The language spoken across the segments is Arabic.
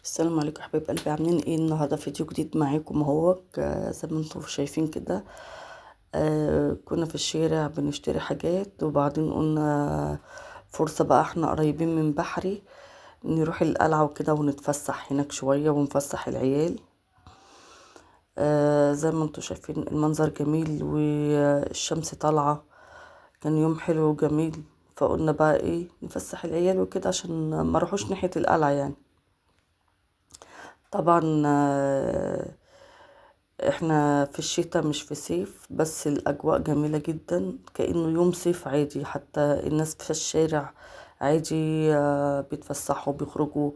السلام عليكم يا حبايب قلبي، عاملين ايه؟ النهارده فيديو جديد معاكم اهوك. زي ما انتم شايفين كده. كنا في الشارع بنشتري حاجات، وبعدين قلنا فرصة بقى، احنا قريبين من بحري، نروح القلعة وكده ونتفسح هناك شوية ونفسح العيال. زي ما انتم شايفين المنظر جميل والشمس طالعة. كان يوم حلو وجميل، فقلنا بقى ايه نفسح العيال وكده عشان ما روحوش ناحية القلعة يعني. طبعا احنا في الشتاء مش في صيف، بس الاجواء جميلة جدا كأنه يوم صيف عادي، حتى الناس في الشارع عادي. بيتفسحوا بيخرجوا.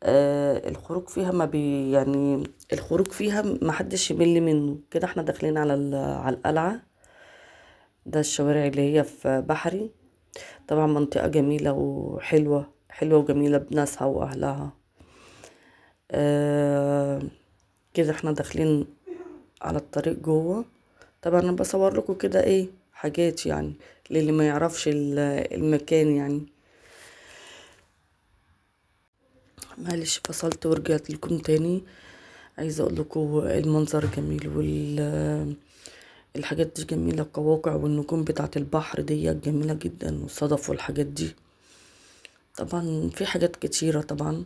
الخروج فيها ما بي يعني الخروج فيها ما حدش يمل منه كده. احنا داخلين على على القلعة. ده الشوارع اللي هي في بحري. طبعا منطقة جميلة وحلوة، حلوة وجميلة بناسها واهلها. آه كده احنا داخلين على الطريق جوه. طبعا انا بصور لكم كده ايه حاجات يعني للي ما يعرفش المكان يعني. معلش فصلت ورجعت لكم تاني. عايزه اقول لكم المنظر جميل الحاجات دي جميله، القواقع والنجوم بتاعه البحر دي جميله جدا، والصدف والحاجات دي. طبعا في حاجات كتيره طبعا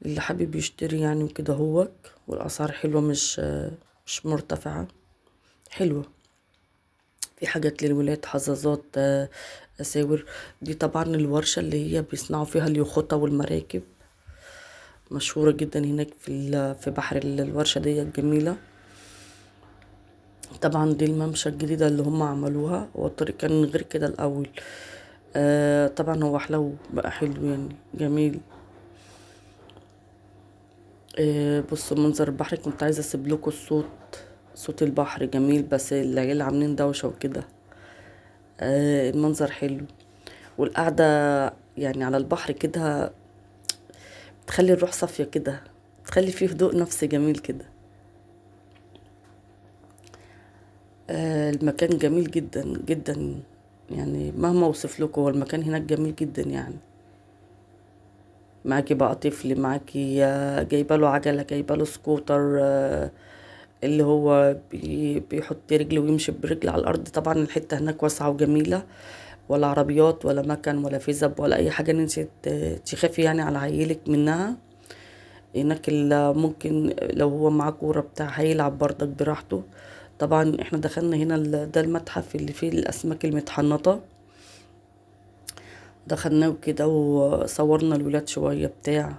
اللي حابب يشتري يعني وكده هوك. والاسعار حلوه، مش مرتفعه، حلوه. في حاجات للولاد، حظاظات، أساور. دي طبعا الورشة اللي هي بيصنعوا فيها اليخوتة والمراكب، مشهورة جدا هناك في بحر الورشة دي الجميلة. طبعا دي الممشى الجديدة اللي هم عملوها، والطريق كان غير كده الأول. طبعا هو حلو بقى، حلو يعني جميل. بصوا منظر البحر، كنت عايزة اسيب لكم الصوت، صوت البحر جميل، بس العيال عاملين دوشة وكده. المنظر حلو، والقعدة يعني على البحر كده تخلي الروح صافية كده، تخلي فيه هدوء نفسي جميل كده. المكان جميل جدا جدا، يعني مهما اوصف لكم، هو المكان هناك جميل جدا يعني. معاكي بقى طفل، معاكي جايبه له عجله، جايبه له سكوتر، اللي هو بيحط رجله ويمشي برجل على الارض. طبعا الحته هناك واسعه وجميله، ولا عربيات ولا مكن ولا فيزب ولا اي حاجه ان انت تخافي يعني على عيلك منها. هناك ممكن لو هو معاه كورة بتاع هيلعب برضك براحته. طبعا احنا دخلنا هنا ده المتحف اللي فيه الأسماك المتحنطة. دخلناه كده وصورنا الولاد شوية بتاع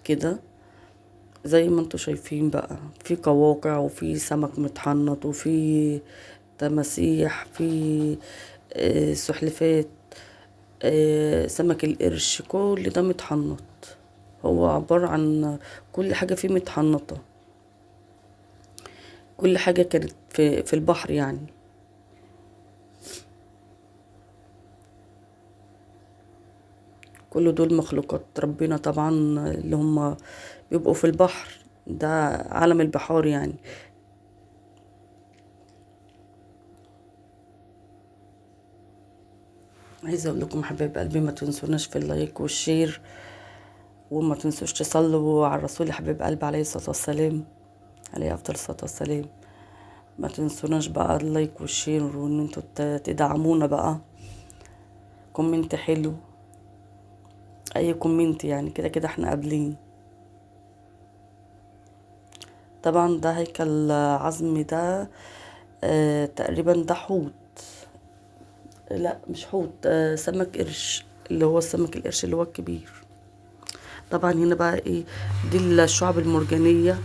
كده. زي ما انتوا شايفين بقى، في قواقع وفي سمك متحنط وفي تماسيح، في سلحفات، سمك القرش، كل ده متحنط. هو عبارة عن كل حاجة فيه متحنطة، كل حاجة كانت في البحر يعني. كل دول مخلوقات ربنا طبعا، اللي هم بيبقوا في البحر. ده عالم البحار يعني. عايزة اقول لكم حبايب قلبي، ما تنسوناش في اللايك والشير، وما تنسوش تصلوا على الرسول يا حبيب قلبي عليه الصلاة والسلام، عليه افضل الصلاة والسلام. ما تنسوناش بقى اللايك والشير، وان انتوا تدعمونا بقى. كومنت حلو، اي كومنت يعني، كده كده احنا قابلين. طبعا ده هيكل عظمي ده. تقريبا ده حوت، لا مش حوت، سمك قرش، اللي هو السمك القرش اللي هو الكبير. طبعا هنا بقى ايه، دي الشعب المرجانية.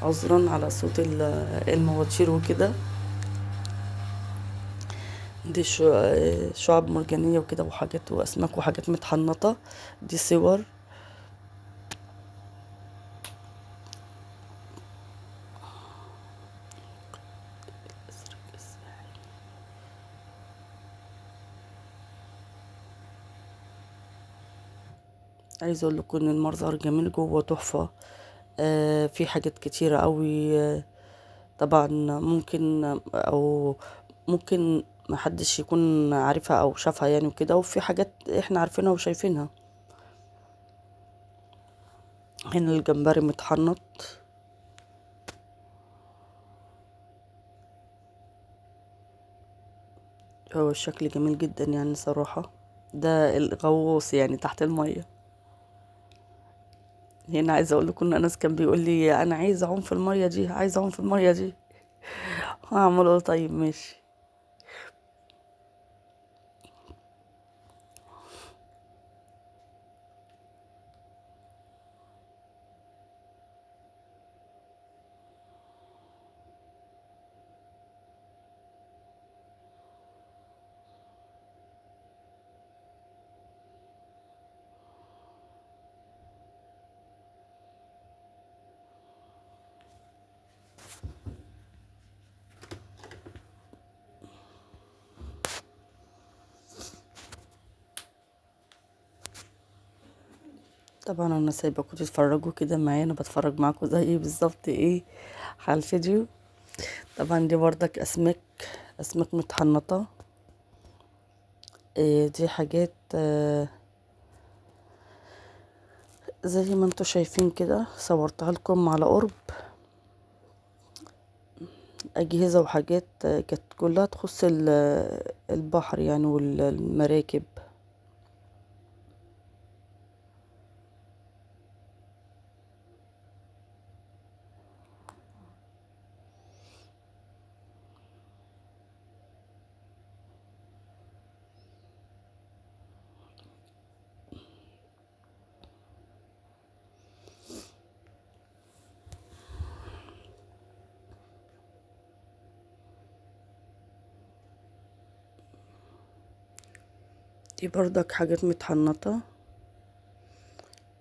عذرا على صوت المواتير وكده. دي شعب مرجانية وكده، وحاجات واسماك وحاجات متحنطة. دي صور. عايزه اقول لكم ان المنظر جميل جوه، تحفة. في حاجات كتيرة قوي. طبعا ممكن او ممكن محدش يكون عارفها او شافها يعني وكده، وفي حاجات احنا عارفينها وشايفينها. هنا الجمبري متحنط. هو الشكل جميل جدا يعني صراحة. ده الغوص يعني تحت المية. هنا عايزة اقول لكم ان انس كان بيقول لي انا عايزة اعوم في المية دي، عايزة اعوم في المية دي. هعمل له طيب ماشي. طبعا انا سايباكم تتفرجوا كده معايا، انا بتفرج معاكم زي بالظبط ايه على الفيديو. طبعا دي بردك اسماك متحنطة. إيه دي حاجات زي ما انتوا شايفين كده، صورتها لكم على قرب. أجهزة وحاجات كانت كلها تخص البحر يعني والمراكب. دي برضك حاجات متحنطة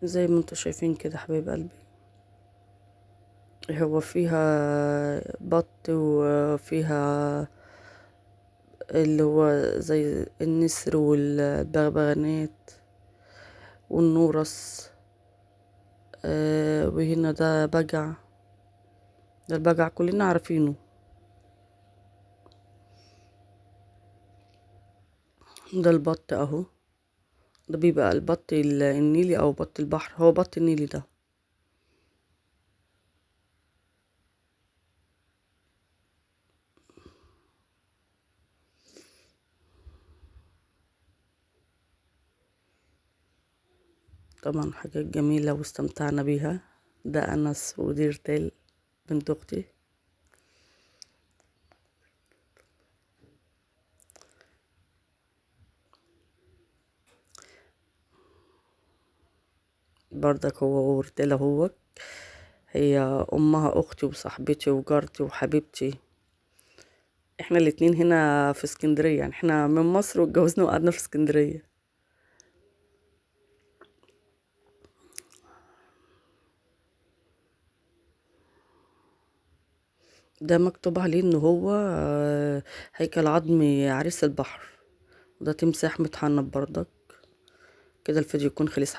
زي ما انتوا شايفين كده حبايب قلبي. هو فيها بط وفيها اللي هو زي النسر والبغبغانات والنورس. وهنا ده بجع. ده البجع كلنا عارفينه. ده البط اهو. ده بيبقى البط النيلي او بط البحر، هو بط النيلي ده. طبعا حاجات جميلة واستمتعنا بيها. ده أنس ودي رتال بنت أختي. بردك هو ورتال هو. هي أمها أختي وصاحبتي وجارتي وحبيبتي. احنا الاتنين هنا في اسكندرية، يعني احنا من مصر واتجوزنا وقعدنا في اسكندرية. ده مكتوب عليه ان هو هيكل عظمي عريس البحر. وده تمساح متحنط بردك. كده الفيديو يكون خلص.